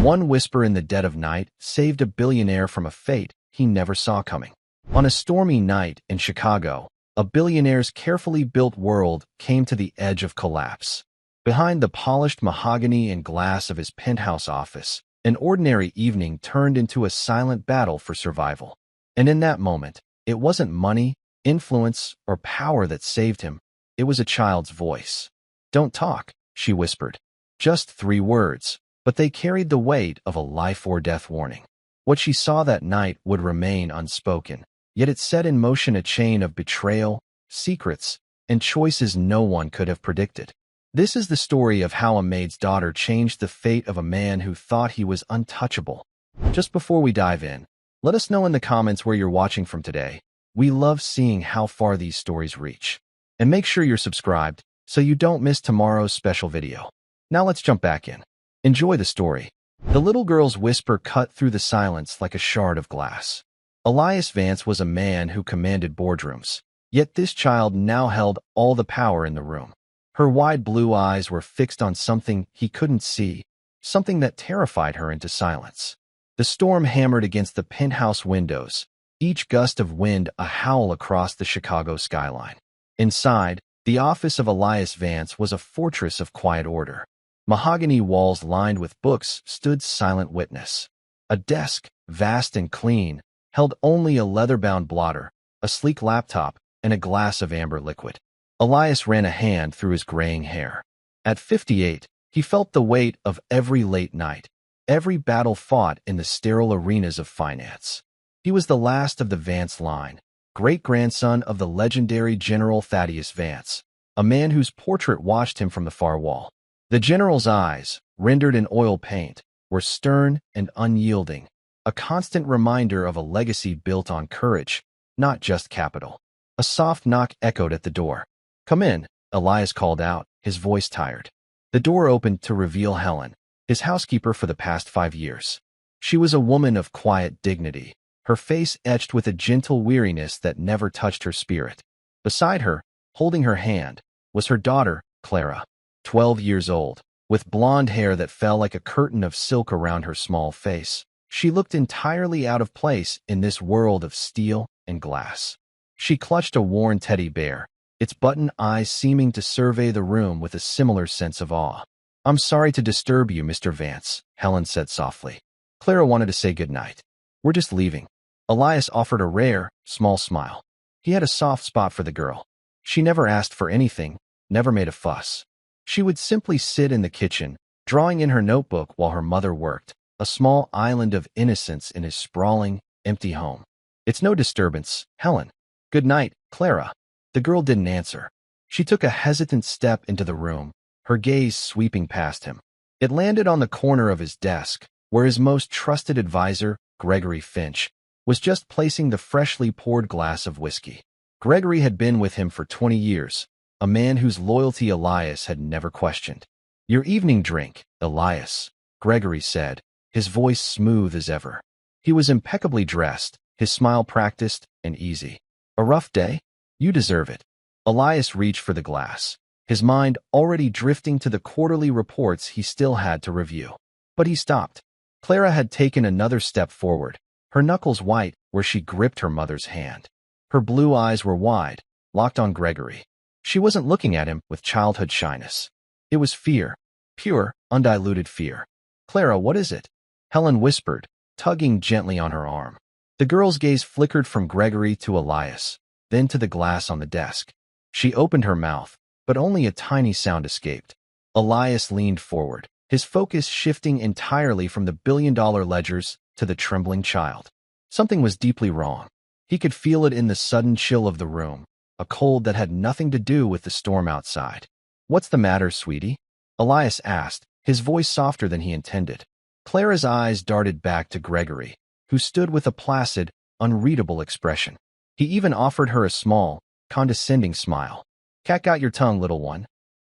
One whisper in the dead of night saved a billionaire from a fate he never saw coming. On a stormy night in Chicago, a billionaire's carefully built world came to the edge of collapse. Behind the polished mahogany and glass of his penthouse office, an ordinary evening turned into a silent battle for survival. And in that moment, it wasn't money, influence, or power that saved him. It was a child's voice. "Don't talk," she whispered. Just 3 words, but they carried the weight of a life-or-death warning. What she saw that night would remain unspoken, yet it set in motion a chain of betrayal, secrets, and choices no one could have predicted. This is the story of how a maid's daughter changed the fate of a man who thought he was untouchable. Just before we dive in, let us know in the comments where you're watching from today. We love seeing how far these stories reach. And make sure you're subscribed so you don't miss tomorrow's special video. Now let's jump back in. Enjoy the story. The little girl's whisper cut through the silence like a shard of glass. Elias Vance was a man who commanded boardrooms, yet this child now held all the power in the room. Her wide blue eyes were fixed on something he couldn't see, something that terrified her into silence. The storm hammered against the penthouse windows, each gust of wind a howl across the Chicago skyline. Inside, the office of Elias Vance was a fortress of quiet order. Mahogany walls lined with books stood silent witness. A desk, vast and clean, held only a leather-bound blotter, a sleek laptop, and a glass of amber liquid. Elias ran a hand through his graying hair. At 58, he felt the weight of every late night, every battle fought in the sterile arenas of finance. He was the last of the Vance line, great-grandson of the legendary General Thaddeus Vance, a man whose portrait watched him from the far wall. The general's eyes, rendered in oil paint, were stern and unyielding, a constant reminder of a legacy built on courage, not just capital. A soft knock echoed at the door. "Come in," Elias called out, his voice tired. The door opened to reveal Helen, his housekeeper for the past 5 years. She was a woman of quiet dignity, her face etched with a gentle weariness that never touched her spirit. Beside her, holding her hand, was her daughter, Clara, 12 years old, with blonde hair that fell like a curtain of silk around her small face. She looked entirely out of place in this world of steel and glass. She clutched a worn teddy bear, its button eyes seeming to survey the room with a similar sense of awe. "I'm sorry to disturb you, Mr. Vance," Helen said softly. "Clara wanted to say goodnight. We're just leaving." Elias offered a rare, small smile. He had a soft spot for the girl. She never asked for anything, never made a fuss. She would simply sit in the kitchen, drawing in her notebook while her mother worked, a small island of innocence in his sprawling, empty home. "It's no disturbance, Helen." "Good night, Clara." The girl didn't answer. She took a hesitant step into the room, her gaze sweeping past him. It landed on the corner of his desk, where his most trusted advisor, Gregory Finch, was just placing the freshly poured glass of whiskey. Gregory had been with him for 20 years, a man whose loyalty Elias had never questioned. "Your evening drink, Elias," Gregory said, his voice smooth as ever. He was impeccably dressed, his smile practiced and easy. "A rough day? You deserve it." Elias reached for the glass, his mind already drifting to the quarterly reports he still had to review. But he stopped. Clara had taken another step forward, her knuckles white where she gripped her mother's hand. Her blue eyes were wide, locked on Gregory. She wasn't looking at him with childhood shyness. It was fear, pure, undiluted fear. "Clara, what is it?" Helen whispered, tugging gently on her arm. The girl's gaze flickered from Gregory to Elias, then to the glass on the desk. She opened her mouth, but only a tiny sound escaped. Elias leaned forward, his focus shifting entirely from the billion-dollar ledgers to the trembling child. Something was deeply wrong. He could feel it in the sudden chill of the room, a cold that had nothing to do with the storm outside. "What's the matter, sweetie?" Elias asked, his voice softer than he intended. Clara's eyes darted back to Gregory, who stood with a placid, unreadable expression. He even offered her a small, condescending smile. "Cat got your tongue, little one."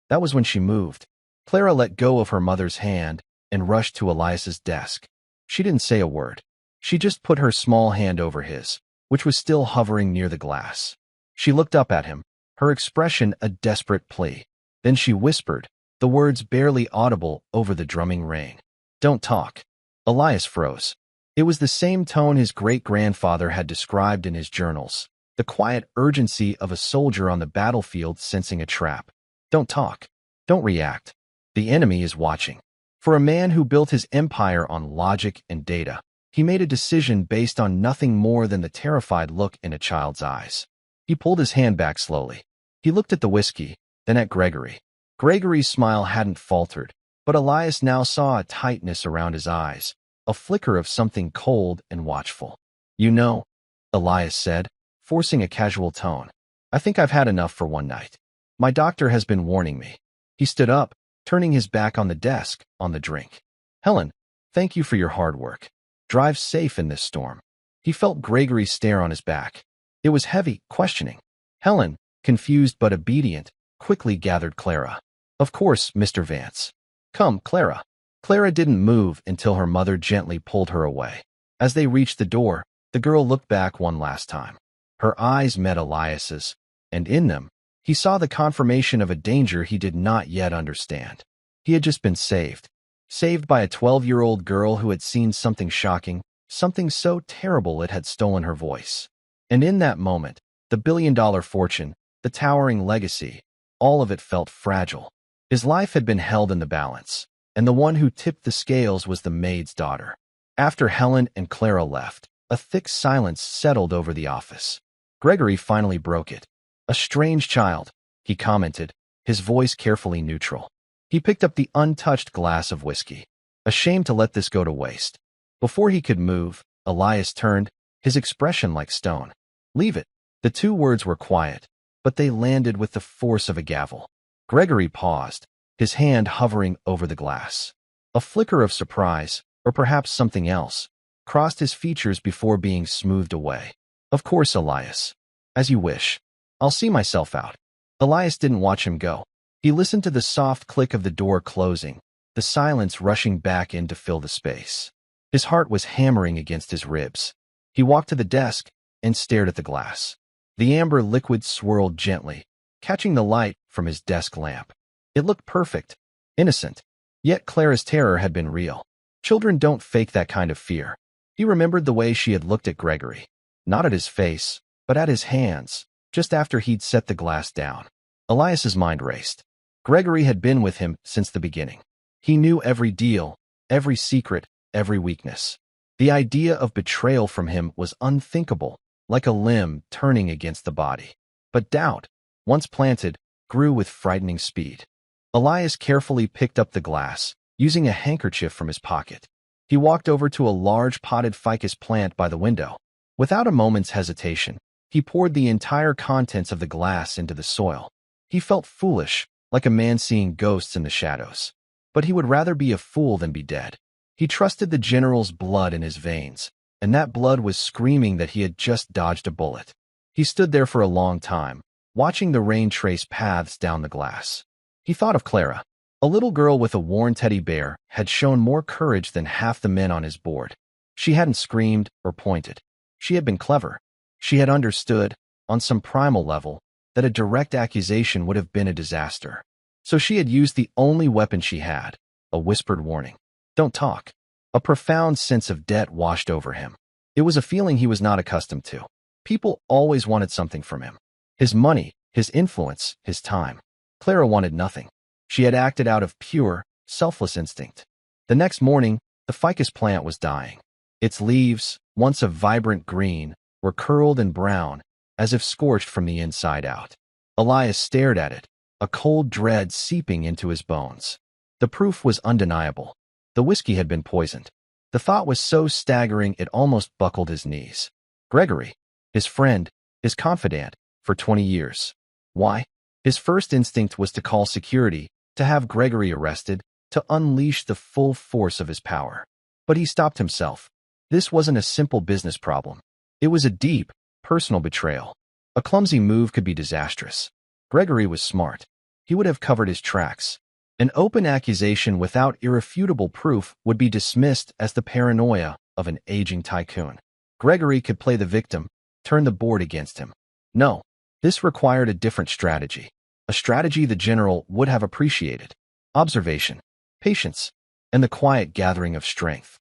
That was when she moved. Clara let go of her mother's hand and rushed to Elias's desk. She didn't say a word. She just put her small hand over his, which was still hovering near the glass. She looked up at him, her expression a desperate plea. Then she whispered, the words barely audible over the drumming rain. "Don't talk." Elias froze. It was the same tone his great-grandfather had described in his journals, the quiet urgency of a soldier on the battlefield sensing a trap. Don't talk. Don't react. The enemy is watching. For a man who built his empire on logic and data, he made a decision based on nothing more than the terrified look in a child's eyes. He pulled his hand back slowly. He looked at the whiskey, then at Gregory. Gregory's smile hadn't faltered, but Elias now saw a tightness around his eyes, a flicker of something cold and watchful. You know, Elias said, forcing a casual tone, I think I've had enough for one night. My doctor has been warning me. He stood up, turning his back on the desk, on the drink. Helen, thank you for your hard work. Drive safe in this storm. He felt Gregory's stare on his back. It was heavy, questioning. Helen, confused but obedient, quickly gathered Clara. Of course, Mr. Vance. Come, Clara. Clara didn't move until her mother gently pulled her away. As they reached the door, the girl looked back one last time. Her eyes met Elias's, and in them, he saw the confirmation of a danger he did not yet understand. He had just been saved. Saved by a 12-year-old girl who had seen something shocking, something so terrible it had stolen her voice. And in that moment, the billion-dollar fortune, the towering legacy, all of it felt fragile. His life had been held in the balance, and the one who tipped the scales was the maid's daughter. After Helen and Clara left, a thick silence settled over the office. Gregory finally broke it. A strange child, he commented, his voice carefully neutral. He picked up the untouched glass of whiskey, ashamed to let this go to waste. Before he could move, Elias turned, his expression like stone. Leave it. The two words were quiet, but they landed with the force of a gavel. Gregory paused, his hand hovering over the glass. A flicker of surprise, or perhaps something else, crossed his features before being smoothed away. Of course, Elias. As you wish. I'll see myself out. Elias didn't watch him go. He listened to the soft click of the door closing, the silence rushing back in to fill the space. His heart was hammering against his ribs. He walked to the desk and stared at the glass. The amber liquid swirled gently, catching the light from his desk lamp. It looked perfect, innocent. Yet Clara's terror had been real. Children don't fake that kind of fear. He remembered the way she had looked at Gregory. Not at his face, but at his hands, just after he'd set the glass down. Elias's mind raced. Gregory had been with him since the beginning. He knew every deal, every secret, every weakness. The idea of betrayal from him was unthinkable, like a limb turning against the body. But doubt, once planted, grew with frightening speed. Elias carefully picked up the glass, using a handkerchief from his pocket. He walked over to a large potted ficus plant by the window. Without a moment's hesitation, he poured the entire contents of the glass into the soil. He felt foolish, like a man seeing ghosts in the shadows. But he would rather be a fool than be dead. He trusted the general's blood in his veins, and that blood was screaming that he had just dodged a bullet. He stood there for a long time, watching the rain trace paths down the glass. He thought of Clara. A little girl with a worn teddy bear had shown more courage than half the men on his board. She hadn't screamed or pointed. She had been clever. She had understood, on some primal level, that a direct accusation would have been a disaster. So she had used the only weapon she had, a whispered warning. Don't talk. A profound sense of debt washed over him. It was a feeling he was not accustomed to. People always wanted something from him. His money, his influence, his time. Clara wanted nothing. She had acted out of pure, selfless instinct. The next morning, the ficus plant was dying. Its leaves, once a vibrant green, were curled and brown, as if scorched from the inside out. Elias stared at it, a cold dread seeping into his bones. The proof was undeniable. The whiskey had been poisoned. The thought was so staggering it almost buckled his knees. Gregory, his friend, his confidant, for 20 years. Why? His first instinct was to call security, to have Gregory arrested, to unleash the full force of his power. But he stopped himself. This wasn't a simple business problem. It was a deep, personal betrayal. A clumsy move could be disastrous. Gregory was smart. He would have covered his tracks. An open accusation without irrefutable proof would be dismissed as the paranoia of an aging tycoon. Gregory could play the victim, turn the board against him. No, this required a different strategy. A strategy the general would have appreciated. Observation, patience, and the quiet gathering of strength.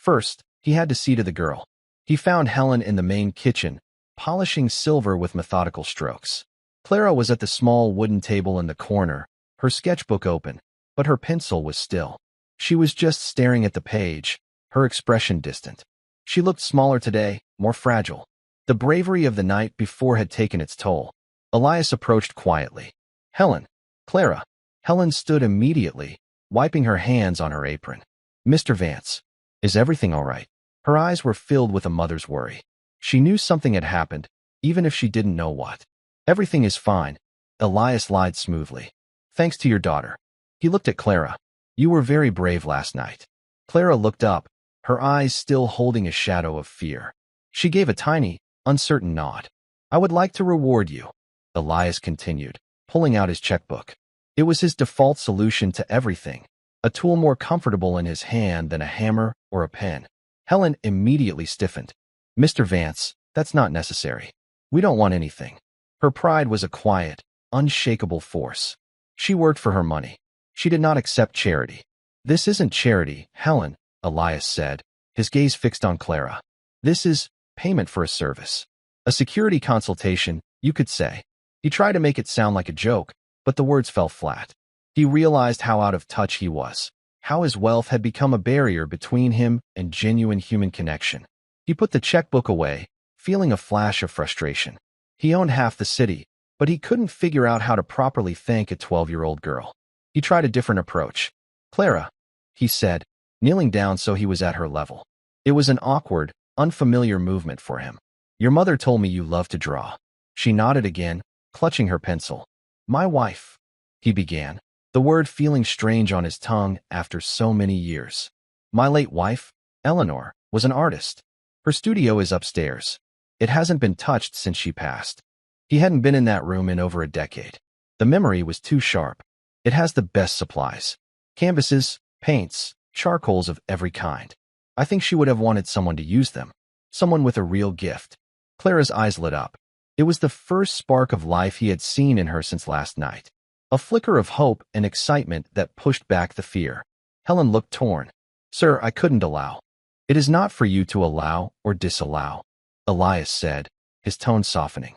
First, he had to see to the girl. He found Helen in the main kitchen, polishing silver with methodical strokes. Clara was at the small wooden table in the corner, her sketchbook open, but her pencil was still. She was just staring at the page, her expression distant. She looked smaller today, more fragile. The bravery of the night before had taken its toll. Elias approached quietly. Helen. Clara. Helen stood immediately, wiping her hands on her apron. Mr. Vance. Is everything all right? Her eyes were filled with a mother's worry. She knew something had happened, even if she didn't know what. Everything is fine, Elias lied smoothly. Thanks to your daughter. He looked at Clara. You were very brave last night. Clara looked up, her eyes still holding a shadow of fear. She gave a tiny, uncertain nod. I would like to reward you, Elias continued, pulling out his checkbook. It was his default solution to everything, a tool more comfortable in his hand than a hammer or a pen. Helen immediately stiffened. Mr. Vance, that's not necessary. We don't want anything. Her pride was a quiet, unshakable force. She worked for her money. She did not accept charity. This isn't charity, Helen, Elias said, his gaze fixed on Clara. This is payment for a service. A security consultation, you could say. He tried to make it sound like a joke, but the words fell flat. He realized how out of touch he was, how his wealth had become a barrier between him and genuine human connection. He put the checkbook away, feeling a flash of frustration. He owned half the city, but he couldn't figure out how to properly thank a 12-year-old girl. He tried a different approach. Clara, he said, kneeling down so he was at her level. It was an awkward, unfamiliar movement for him. Your mother told me you love to draw. She nodded again, clutching her pencil. My wife, he began, the word feeling strange on his tongue after so many years. My late wife, Eleanor, was an artist. Her studio is upstairs. It hasn't been touched since she passed. He hadn't been in that room in over a decade. The memory was too sharp. It has the best supplies. Canvases, paints, charcoals of every kind. I think she would have wanted someone to use them. Someone with a real gift. Clara's eyes lit up. It was the first spark of life he had seen in her since last night. A flicker of hope and excitement that pushed back the fear. Helen looked torn. Sir, I couldn't allow. It is not for you to allow or disallow, Elias said, his tone softening.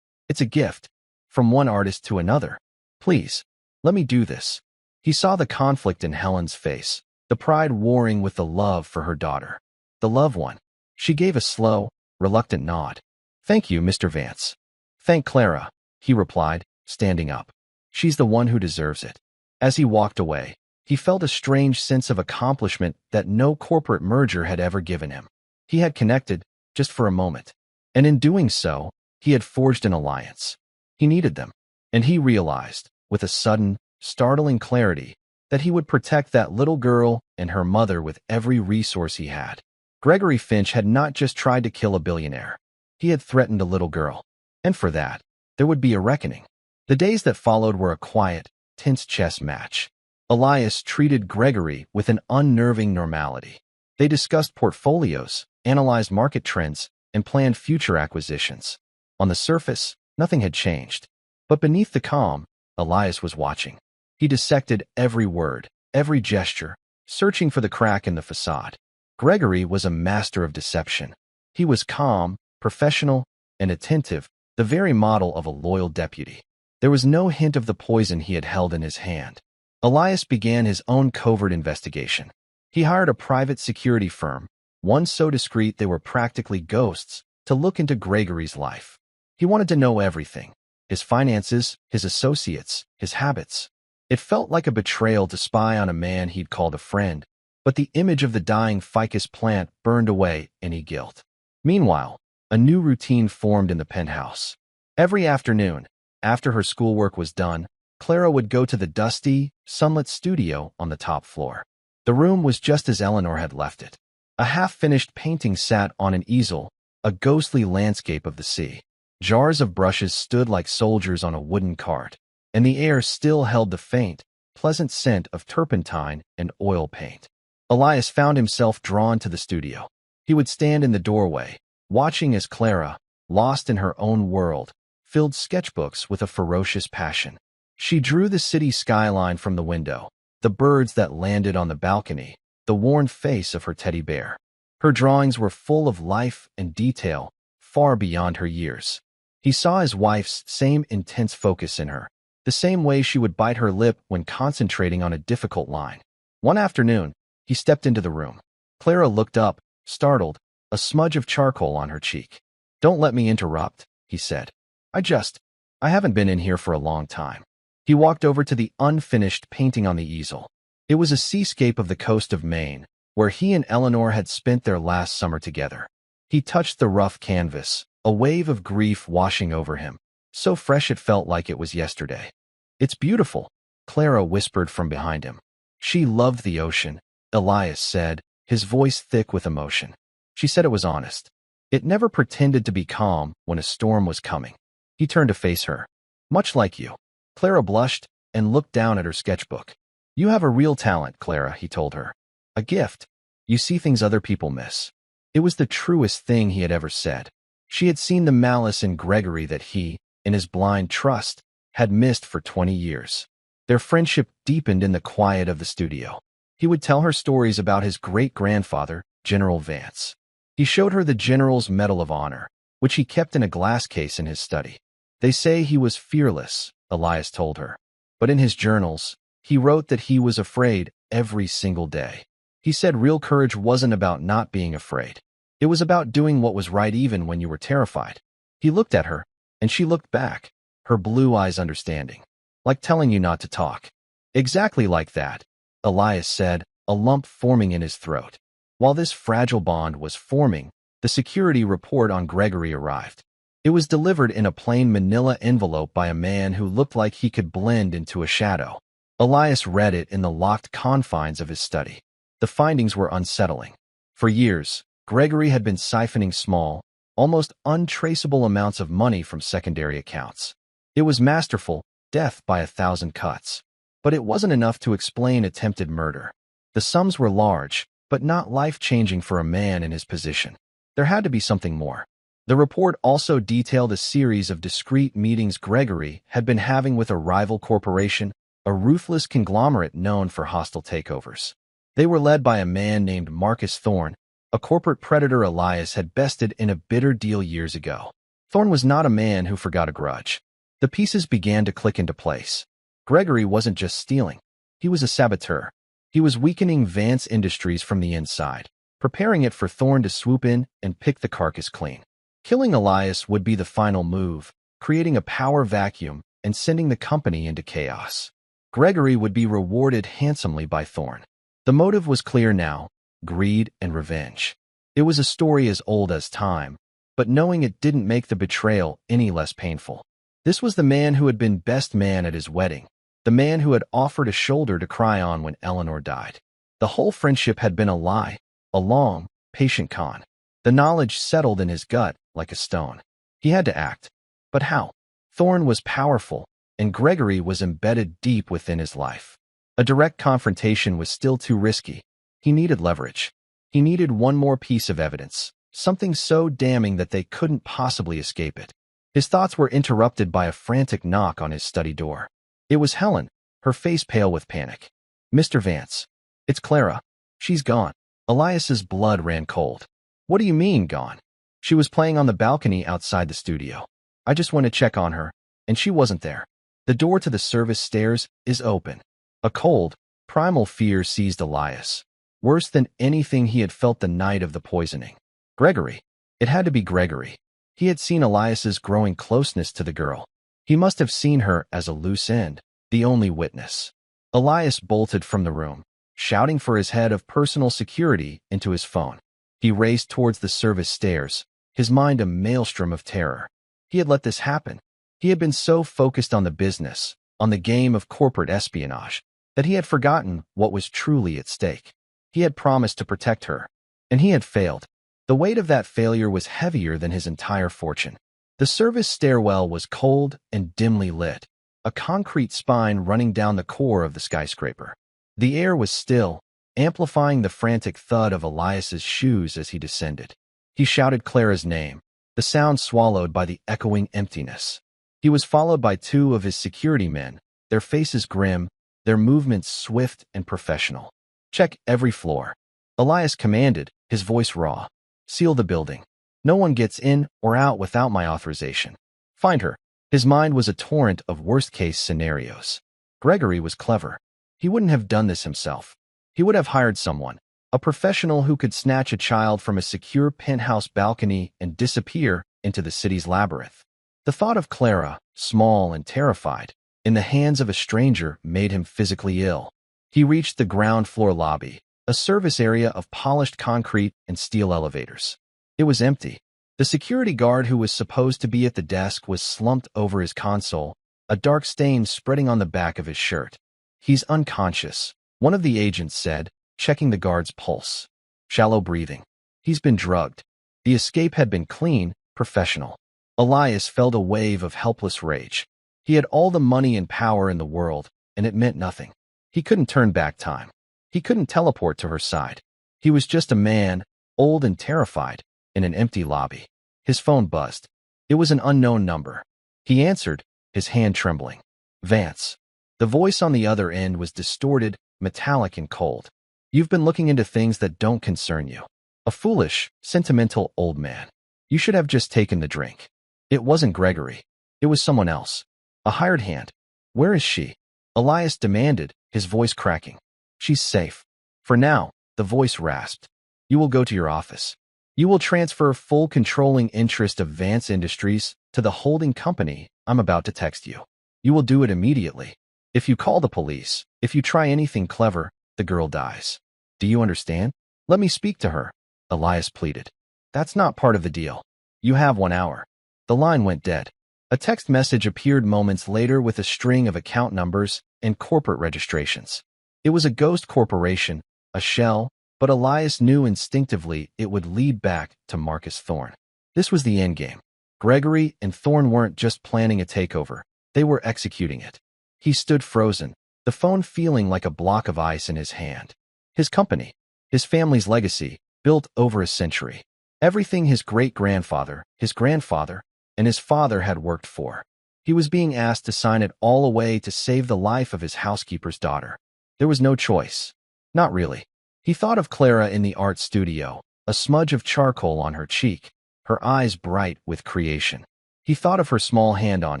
It's a gift, from one artist to another. Please, let me do this. He saw the conflict in Helen's face, the pride warring with the love for her daughter. The loved one. She gave a slow, reluctant nod. Thank you, Mr. Vance. Thank Clara, he replied, standing up. She's the one who deserves it. As he walked away, he felt a strange sense of accomplishment that no corporate merger had ever given him. He had connected, just for a moment. And in doing so, he had forged an alliance. He needed them. And he realized, with a sudden, startling clarity, that he would protect that little girl and her mother with every resource he had. Gregory Finch had not just tried to kill a billionaire. He had threatened a little girl. And for that, there would be a reckoning. The days that followed were a quiet, tense chess match. Elias treated Gregory with an unnerving normality. They discussed portfolios, analyzed market trends, and planned future acquisitions. On the surface, nothing had changed. But beneath the calm, Elias was watching. He dissected every word, every gesture, searching for the crack in the facade. Gregory was a master of deception. He was calm, professional, and attentive, the very model of a loyal deputy. There was no hint of the poison he had held in his hand. Elias began his own covert investigation. He hired a private security firm, one so discreet they were practically ghosts, to look into Gregory's life. He wanted to know everything. His finances, his associates, his habits. It felt like a betrayal to spy on a man he'd called a friend, but the image of the dying ficus plant burned away any guilt. Meanwhile, a new routine formed in the penthouse. Every afternoon, after her schoolwork was done, Clara would go to the dusty, sunlit studio on the top floor. The room was just as Eleanor had left it. A half-finished painting sat on an easel, a ghostly landscape of the sea. Jars of brushes stood like soldiers on a wooden cart, and the air still held the faint, pleasant scent of turpentine and oil paint. Elias found himself drawn to the studio. He would stand in the doorway, watching as Clara, lost in her own world, filled sketchbooks with a ferocious passion. She drew the city skyline from the window, the birds that landed on the balcony, the worn face of her teddy bear. Her drawings were full of life and detail, far beyond her years. He saw his wife's same intense focus in her, the same way she would bite her lip when concentrating on a difficult line. One afternoon, he stepped into the room. Clara looked up, startled, a smudge of charcoal on her cheek. "Don't let me interrupt," he said. I haven't been in here for a long time." He walked over to the unfinished painting on the easel. It was a seascape of the coast of Maine, where he and Eleanor had spent their last summer together. He touched the rough canvas, a wave of grief washing over him, so fresh it felt like it was yesterday. "It's beautiful," Clara whispered from behind him. She loved the ocean, Elias said, his voice thick with emotion. She said it was honest. It never pretended to be calm when a storm was coming. He turned to face her. "Much like you." Clara blushed and looked down at her sketchbook. "You have a real talent, Clara," he told her. "A gift. You see things other people miss." It was the truest thing he had ever said. She had seen the malice in Gregory that he, in his blind trust, had missed for 20 years. Their friendship deepened in the quiet of the studio. He would tell her stories about his great-grandfather, General Vance. He showed her the General's Medal of Honor, which he kept in a glass case in his study. "They say he was fearless," Elias told her. But in his journals, he wrote that he was afraid every single day. He said real courage wasn't about not being afraid. It was about doing what was right even when you were terrified. He looked at her, and she looked back, her blue eyes understanding. "Like telling you not to talk." "Exactly like that," Elias said, a lump forming in his throat. While this fragile bond was forming, the security report on Gregory arrived. It was delivered in a plain manila envelope by a man who looked like he could blend into a shadow. Elias read it in the locked confines of his study. The findings were unsettling. For years, Gregory had been siphoning small, almost untraceable amounts of money from secondary accounts. It was masterful, death by 1,000 cuts. But it wasn't enough to explain attempted murder. The sums were large, but not life-changing for a man in his position. There had to be something more. The report also detailed a series of discreet meetings Gregory had been having with a rival corporation, a ruthless conglomerate known for hostile takeovers. They were led by a man named Marcus Thorne, a corporate predator Elias had bested in a bitter deal years ago. Thorne was not a man who forgot a grudge. The pieces began to click into place. Gregory wasn't just stealing. He was a saboteur. He was weakening Vance Industries from the inside, preparing it for Thorne to swoop in and pick the carcass clean. Killing Elias would be the final move, creating a power vacuum and sending the company into chaos. Gregory would be rewarded handsomely by Thorne. The motive was clear now: greed and revenge. It was a story as old as time, but knowing it didn't make the betrayal any less painful. This was the man who had been best man at his wedding, the man who had offered a shoulder to cry on when Eleanor died. The whole friendship had been a lie, a long, patient con. The knowledge settled in his gut like a stone. He had to act. But how? Thorne was powerful, and Gregory was embedded deep within his life. A direct confrontation was still too risky. He needed leverage. He needed one more piece of evidence, something so damning that they couldn't possibly escape it. His thoughts were interrupted by a frantic knock on his study door. It was Helen, her face pale with panic. "Mr. Vance. It's Clara. She's gone." Elias's blood ran cold. "What do you mean, gone?" "She was playing on the balcony outside the studio. I just went to check on her, and she wasn't there. The door to the service stairs is open." A cold, primal fear seized Elias, worse than anything he had felt the night of the poisoning. Gregory. It had to be Gregory. He had seen Elias's growing closeness to the girl. He must have seen her as a loose end, the only witness. Elias bolted from the room, shouting for his head of personal security into his phone. He raced towards the service stairs, his mind a maelstrom of terror. He had let this happen. He had been so focused on the business, on the game of corporate espionage, that he had forgotten what was truly at stake. He had promised to protect her, and he had failed. The weight of that failure was heavier than his entire fortune. The service stairwell was cold and dimly lit, a concrete spine running down the core of the skyscraper. The air was still, amplifying the frantic thud of Elias's shoes as he descended. He shouted Clara's name, the sound swallowed by the echoing emptiness. He was followed by two of his security men, their faces grim, their movements swift and professional. "Check every floor," Elias commanded, his voice raw. Seal the building. No one gets in or out without my authorization. Find her. His mind was a torrent of worst-case scenarios. Gregory was clever. He wouldn't have done this himself. He would have hired someone, a professional who could snatch a child from a secure penthouse balcony and disappear into the city's labyrinth. The thought of Clara, small and terrified, in the hands of a stranger made him physically ill. He reached the ground floor lobby, a service area of polished concrete and steel elevators. It was empty. The security guard who was supposed to be at the desk was slumped over his console, a dark stain spreading on the back of his shirt. He's unconscious, one of the agents said, checking the guard's pulse. Shallow breathing. He's been drugged. The escape had been clean, professional. Elias felt a wave of helpless rage. He had all the money and power in the world, and it meant nothing. He couldn't turn back time. He couldn't teleport to her side. He was just a man, old and terrified, in an empty lobby. His phone buzzed. It was an unknown number. He answered, his hand trembling. Vance. The voice on the other end was distorted, metallic and cold. You've been looking into things that don't concern you. A foolish, sentimental old man. You should have just taken the drink. It wasn't Gregory. It was someone else. A hired hand. Where is she? Elias demanded, his voice cracking. She's safe. For now, the voice rasped. You will go to your office. You will transfer full controlling interest of Vance Industries to the holding company I'm about to text you. You will do it immediately. If you call the police, if you try anything clever, the girl dies. Do you understand? Let me speak to her, Elias pleaded. That's not part of the deal. You have 1 hour. The line went dead. A text message appeared moments later with a string of account numbers and corporate registrations. It was a ghost corporation, a shell, but Elias knew instinctively it would lead back to Marcus Thorne. This was the endgame. Gregory and Thorne weren't just planning a takeover, they were executing it. He stood frozen, the phone feeling like a block of ice in his hand. His company, his family's legacy, built over a century. Everything his great-grandfather, his grandfather, and his father had worked for. He was being asked to sign it all away to save the life of his housekeeper's daughter. There was no choice. Not really. He thought of Clara in the art studio, a smudge of charcoal on her cheek, her eyes bright with creation. He thought of her small hand on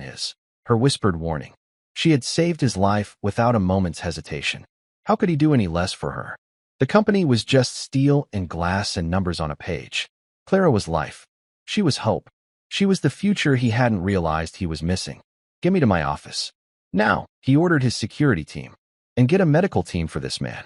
his, her whispered warning. She had saved his life without a moment's hesitation. How could he do any less for her? The company was just steel and glass and numbers on a page. Clara was life. She was hope. She was the future he hadn't realized he was missing. Get me to my office. Now, he ordered his security team. And get a medical team for this man.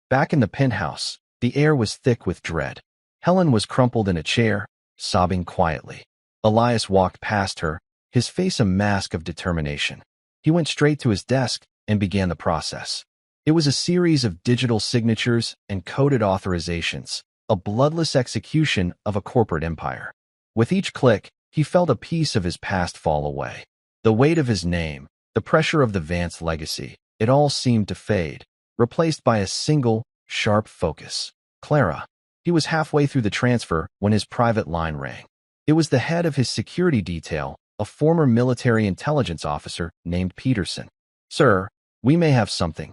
Back in the penthouse, the air was thick with dread. Helen was crumpled in a chair, sobbing quietly. Elias walked past her, his face a mask of determination. He went straight to his desk and began the process. It was a series of digital signatures and coded authorizations, a bloodless execution of a corporate empire. With each click, he felt a piece of his past fall away. The weight of his name, the pressure of the Vance legacy, it all seemed to fade, replaced by a single, sharp focus. Clara. He was halfway through the transfer when his private line rang. It was the head of his security detail, a former military intelligence officer named Peterson. Sir, we may have something,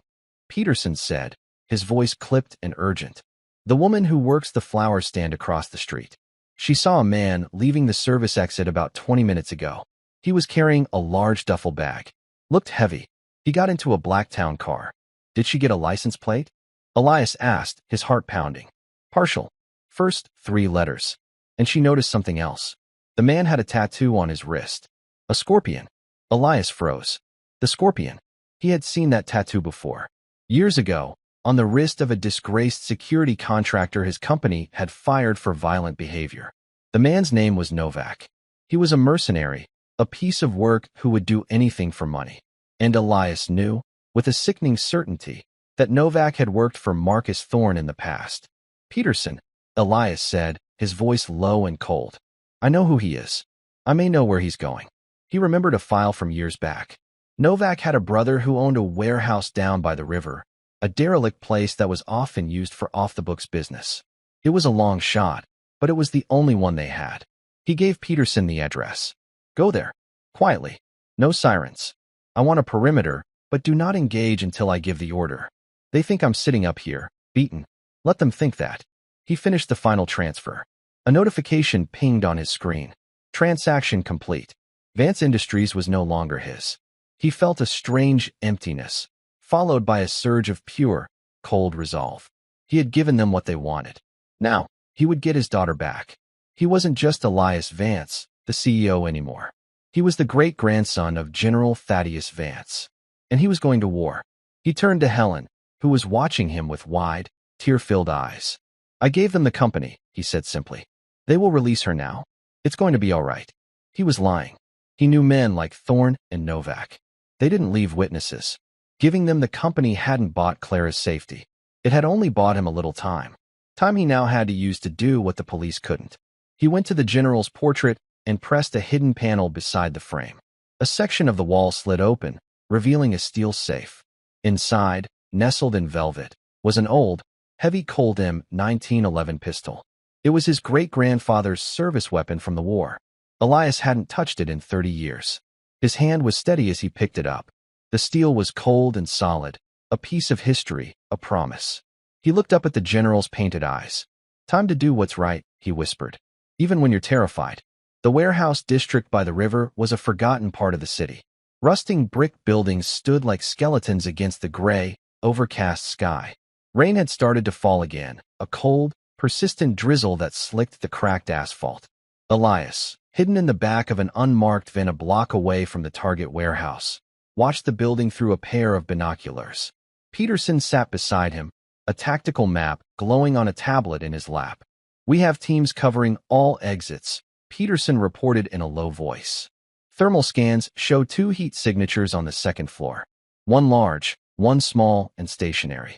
Peterson said, his voice clipped and urgent. The woman who works the flower stand across the street. She saw a man leaving the service exit about 20 minutes ago. He was carrying a large duffel bag. Looked heavy. He got into a Blacktown car. Did she get a license plate? Elias asked, his heart pounding. Partial. First 3 letters. And she noticed something else. The man had a tattoo on his wrist. A scorpion. Elias froze. The scorpion. He had seen that tattoo before. Years ago, on the wrist of a disgraced security contractor his company had fired for violent behavior. The man's name was Novak. He was a mercenary, a piece of work who would do anything for money. And Elias knew, with a sickening certainty, that Novak had worked for Marcus Thorne in the past. Peterson, Elias said, his voice low and cold. I know who he is. I may know where he's going. He remembered a file from years back. Novak had a brother who owned a warehouse down by the river, a derelict place that was often used for off-the-books business. It was a long shot, but it was the only one they had. He gave Peterson the address. Go there. Quietly. No sirens. I want a perimeter, but do not engage until I give the order. They think I'm sitting up here, beaten. Let them think that. He finished the final transfer. A notification pinged on his screen. Transaction complete. Vance Industries was no longer his. He felt a strange emptiness, followed by a surge of pure, cold resolve. He had given them what they wanted. Now, he would get his daughter back. He wasn't just Elias Vance, the CEO anymore. He was the great-grandson of General Thaddeus Vance. And he was going to war. He turned to Helen, who was watching him with wide, tear-filled eyes. I gave them the company, he said simply. They will release her now. It's going to be all right. He was lying. He knew men like Thorne and Novak. They didn't leave witnesses. Giving them the company hadn't bought Clara's safety. It had only bought him a little time. Time he now had to use to do what the police couldn't. He went to the general's portrait and pressed a hidden panel beside the frame. A section of the wall slid open, revealing a steel safe. Inside, nestled in velvet, was an old, heavy Colt M 1911 pistol. It was his great-grandfather's service weapon from the war. Elias hadn't touched it in 30 years. His hand was steady as he picked it up. The steel was cold and solid, a piece of history, a promise. He looked up at the general's painted eyes. Time to do what's right, he whispered. Even when you're terrified. The warehouse district by the river was a forgotten part of the city. Rusting brick buildings stood like skeletons against the gray, overcast sky. Rain had started to fall again, a cold, persistent drizzle that slicked the cracked asphalt. Elias, hidden in the back of an unmarked van a block away from the Target warehouse, watched the building through a pair of binoculars. Peterson sat beside him, a tactical map glowing on a tablet in his lap. We have teams covering all exits, Peterson reported in a low voice. Thermal scans show 2 heat signatures on the second floor. One large, one small and stationary.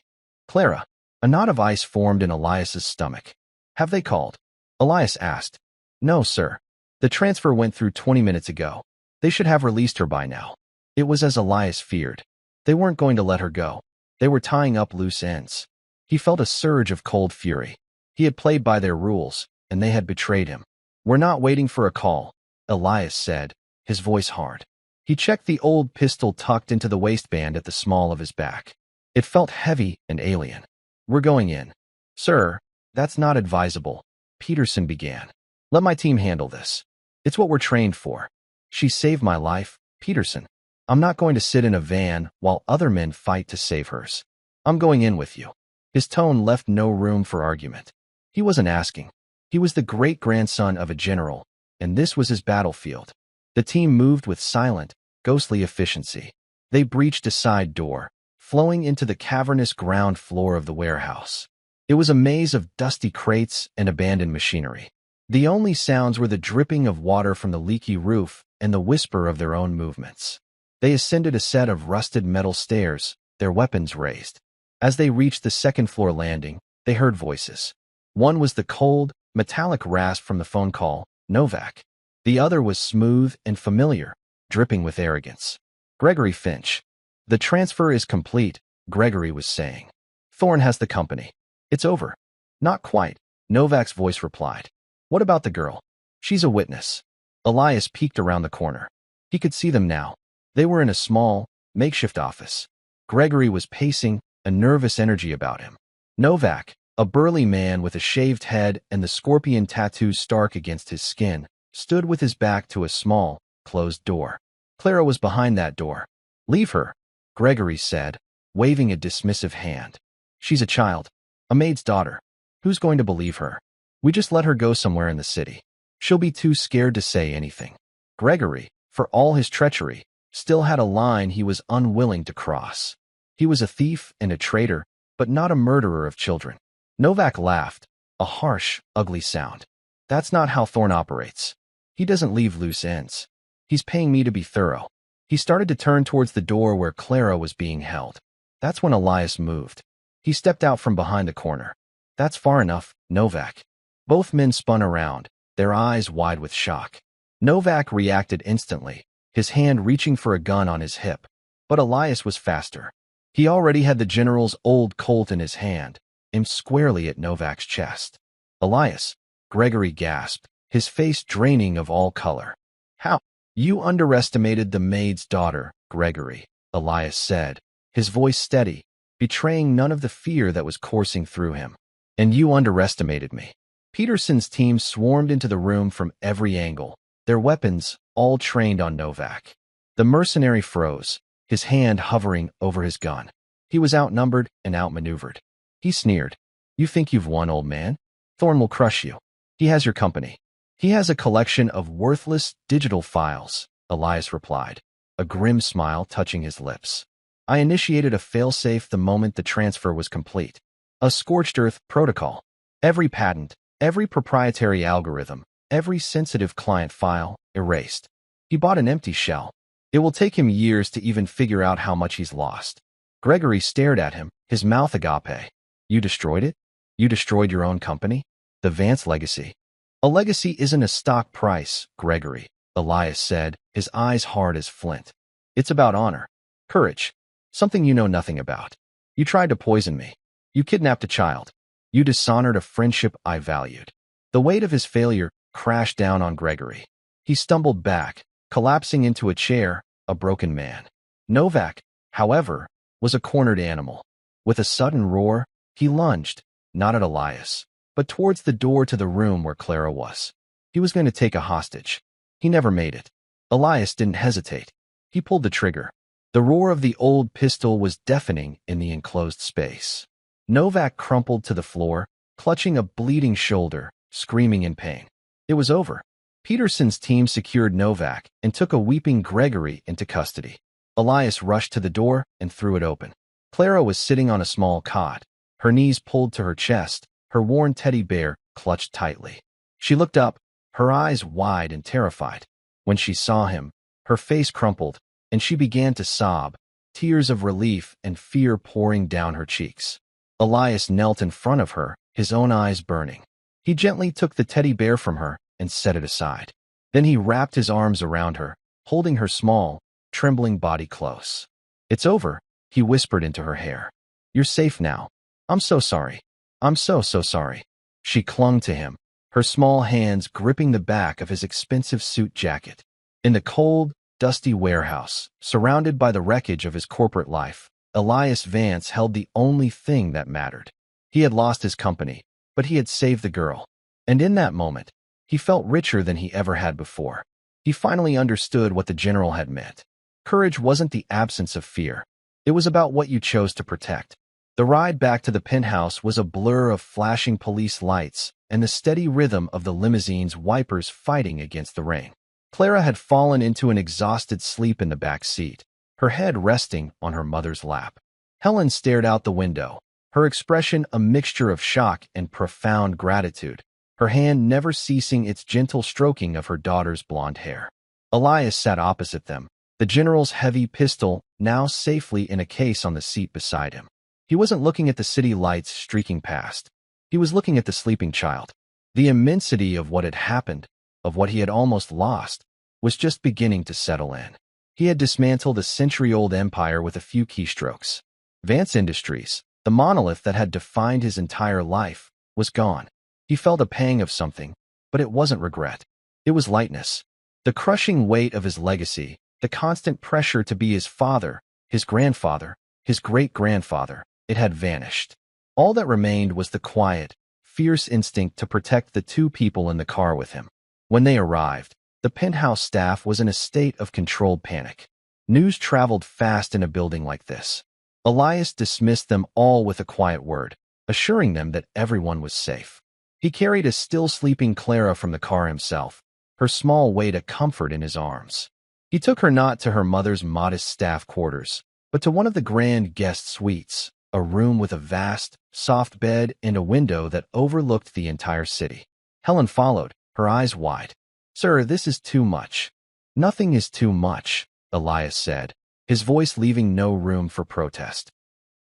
Clara. A knot of ice formed in Elias's stomach. Have they called? Elias asked. No, sir. The transfer went through 20 minutes ago. They should have released her by now. It was as Elias feared. They weren't going to let her go. They were tying up loose ends. He felt a surge of cold fury. He had played by their rules, and they had betrayed him. We're not waiting for a call, Elias said, his voice hard. He checked the old pistol tucked into the waistband at the small of his back. It felt heavy and alien. We're going in. Sir, that's not advisable, Peterson began. Let my team handle this. It's what we're trained for. She saved my life, Peterson. I'm not going to sit in a van while other men fight to save hers. I'm going in with you. His tone left no room for argument. He wasn't asking. He was the great-grandson of a general, and this was his battlefield. The team moved with silent, ghostly efficiency. They breached a side door, flowing into the cavernous ground floor of the warehouse. It was a maze of dusty crates and abandoned machinery. The only sounds were the dripping of water from the leaky roof and the whisper of their own movements. They ascended a set of rusted metal stairs, their weapons raised. As they reached the second-floor landing, they heard voices. One was the cold, metallic rasp from the phone call, Novak. The other was smooth and familiar, dripping with arrogance. Gregory Finch. The transfer is complete, Gregory was saying. Thorne has the company. It's over. Not quite, Novak's voice replied. What about the girl? She's a witness. Elias peeked around the corner. He could see them now. They were in a small, makeshift office. Gregory was pacing, a nervous energy about him. Novak, a burly man with a shaved head and the scorpion tattoos stark against his skin, stood with his back to a small, closed door. Clara was behind that door. Leave her, Gregory said, waving a dismissive hand. She's a child, a maid's daughter. Who's going to believe her? We just let her go somewhere in the city. She'll be too scared to say anything. Gregory, for all his treachery, still had a line he was unwilling to cross. He was a thief and a traitor, but not a murderer of children. Novak laughed, a harsh, ugly sound. That's not how Thorne operates. He doesn't leave loose ends. He's paying me to be thorough. He started to turn towards the door where Clara was being held. That's when Elias moved. He stepped out from behind the corner. That's far enough, Novak. Both men spun around, their eyes wide with shock. Novak reacted instantly, his hand reaching for a gun on his hip. But Elias was faster. He already had the general's old Colt in his hand, aimed squarely at Novak's chest. Elias, Gregory gasped, his face draining of all color. How? You underestimated the maid's daughter, Gregory, Elias said, his voice steady, betraying none of the fear that was coursing through him. And you underestimated me. Peterson's team swarmed into the room from every angle, their weapons all trained on Novak. The mercenary froze, his hand hovering over his gun. He was outnumbered and outmaneuvered. He sneered. You think you've won, old man? Thorne will crush you. He has your company. He has a collection of worthless digital files, Elias replied, a grim smile touching his lips. I initiated a failsafe the moment the transfer was complete. A scorched earth protocol. Every patent, every proprietary algorithm, every sensitive client file, erased. He bought an empty shell. It will take him years to even figure out how much he's lost. Gregory stared at him, his mouth agape. You destroyed it? You destroyed your own company? The Vance legacy. A legacy isn't a stock price, Gregory, Elias said, his eyes hard as flint. It's about honor. Courage. Something you know nothing about. You tried to poison me. You kidnapped a child. You dishonored a friendship I valued. The weight of his failure crashed down on Gregory. He stumbled back, collapsing into a chair, a broken man. Novak, however, was a cornered animal. With a sudden roar, he lunged, not at Elias, but towards the door to the room where Clara was. He was going to take a hostage. He never made it. Elias didn't hesitate. He pulled the trigger. The roar of the old pistol was deafening in the enclosed space. Novak crumpled to the floor, clutching a bleeding shoulder, screaming in pain. It was over. Peterson's team secured Novak and took a weeping Gregory into custody. Elias rushed to the door and threw it open. Clara was sitting on a small cot, her knees pulled to her chest, her worn teddy bear clutched tightly. She looked up, her eyes wide and terrified. When she saw him, her face crumpled, and she began to sob, tears of relief and fear pouring down her cheeks. Elias knelt in front of her, his own eyes burning. He gently took the teddy bear from her and set it aside. Then he wrapped his arms around her, holding her small, trembling body close. It's over, he whispered into her hair. You're safe now. I'm so sorry. I'm so sorry. She clung to him, her small hands gripping the back of his expensive suit jacket. In the cold, dusty warehouse, surrounded by the wreckage of his corporate life, Elias Vance held the only thing that mattered. He had lost his company, but he had saved the girl. And in that moment, he felt richer than he ever had before. He finally understood what the general had meant. Courage wasn't the absence of fear. It was about what you chose to protect. The ride back to the penthouse was a blur of flashing police lights and the steady rhythm of the limousine's wipers fighting against the rain. Clara had fallen into an exhausted sleep in the back seat, her head resting on her mother's lap. Helen stared out the window, her expression a mixture of shock and profound gratitude, her hand never ceasing its gentle stroking of her daughter's blonde hair. Elias sat opposite them, the general's heavy pistol now safely in a case on the seat beside him. He wasn't looking at the city lights streaking past. He was looking at the sleeping child. The immensity of what had happened, of what he had almost lost, was just beginning to settle in. He had dismantled a century-old empire with a few keystrokes. Vance Industries, the monolith that had defined his entire life, was gone. He felt a pang of something, but it wasn't regret. It was lightness. The crushing weight of his legacy, the constant pressure to be his father, his grandfather, his great-grandfather, it had vanished. All that remained was the quiet, fierce instinct to protect the two people in the car with him. When they arrived, the penthouse staff was in a state of controlled panic. News traveled fast in a building like this. Elias dismissed them all with a quiet word, assuring them that everyone was safe. He carried a still-sleeping Clara from the car himself, her small weight a comfort in his arms. He took her not to her mother's modest staff quarters, but to one of the grand guest suites, a room with a vast, soft bed and a window that overlooked the entire city. Helen followed, her eyes wide. Sir, this is too much. Nothing is too much, Elias said, his voice leaving no room for protest.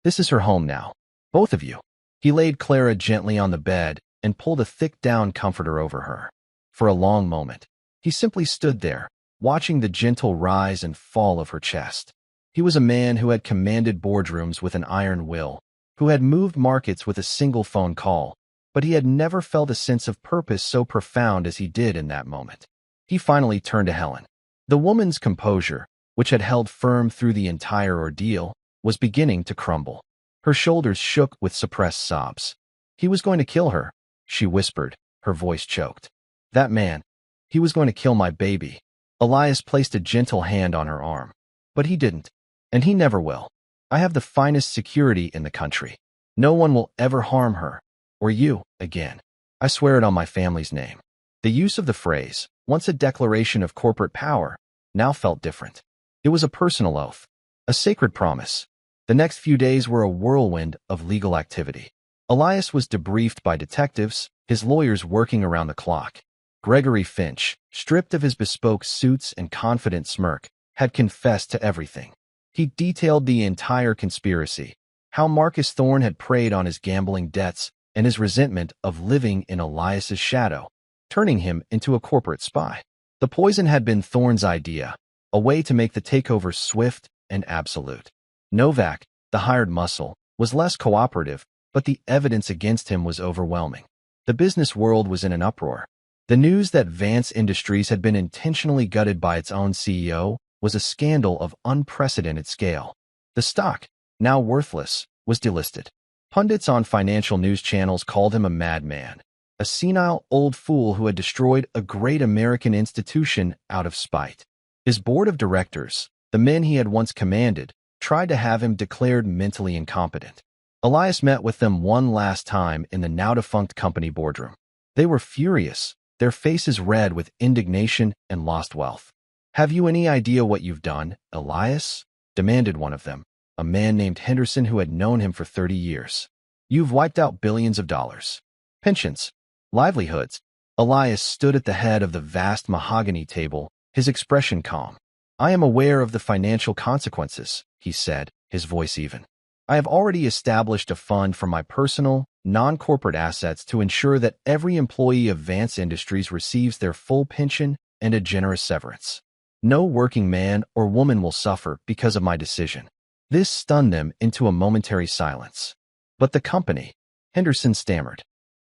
This is her home now. Both of you. He laid Clara gently on the bed and pulled a thick down comforter over her. For a long moment, he simply stood there, watching the gentle rise and fall of her chest. He was a man who had commanded boardrooms with an iron will, who had moved markets with a single phone call, but he had never felt a sense of purpose so profound as he did in that moment. He finally turned to Helen. The woman's composure, which had held firm through the entire ordeal, was beginning to crumble. Her shoulders shook with suppressed sobs. He was going to kill her, she whispered, her voice choked. That man. He was going to kill my baby. Elias placed a gentle hand on her arm. But he didn't. And he never will. I have the finest security in the country. No one will ever harm her. Or you, again. I swear it on my family's name. The use of the phrase, once a declaration of corporate power, now felt different. It was a personal oath. A sacred promise. The next few days were a whirlwind of legal activity. Elias was debriefed by detectives, his lawyers working around the clock. Gregory Finch, stripped of his bespoke suits and confident smirk, had confessed to everything. He detailed the entire conspiracy, how Marcus Thorne had preyed on his gambling debts and his resentment of living in Elias's shadow, turning him into a corporate spy. The poison had been Thorne's idea, a way to make the takeover swift and absolute. Novak, the hired muscle, was less cooperative, but the evidence against him was overwhelming. The business world was in an uproar. The news that Vance Industries had been intentionally gutted by its own CEO was a scandal of unprecedented scale. The stock, now worthless, was delisted. Pundits on financial news channels called him a madman, a senile old fool who had destroyed a great American institution out of spite. His board of directors, the men he had once commanded, tried to have him declared mentally incompetent. Elias met with them one last time in the now-defunct company boardroom. They were furious, their faces red with indignation and lost wealth. Have you any idea what you've done, Elias? Demanded one of them, a man named Henderson who had known him for 30 years. You've wiped out billions of dollars. Pensions. Livelihoods. Elias stood at the head of the vast mahogany table, his expression calm. I am aware of the financial consequences, he said, his voice even. I have already established a fund for my personal, non-corporate assets to ensure that every employee of Vance Industries receives their full pension and a generous severance. No working man or woman will suffer because of my decision. This stunned them into a momentary silence. But the company, Henderson stammered.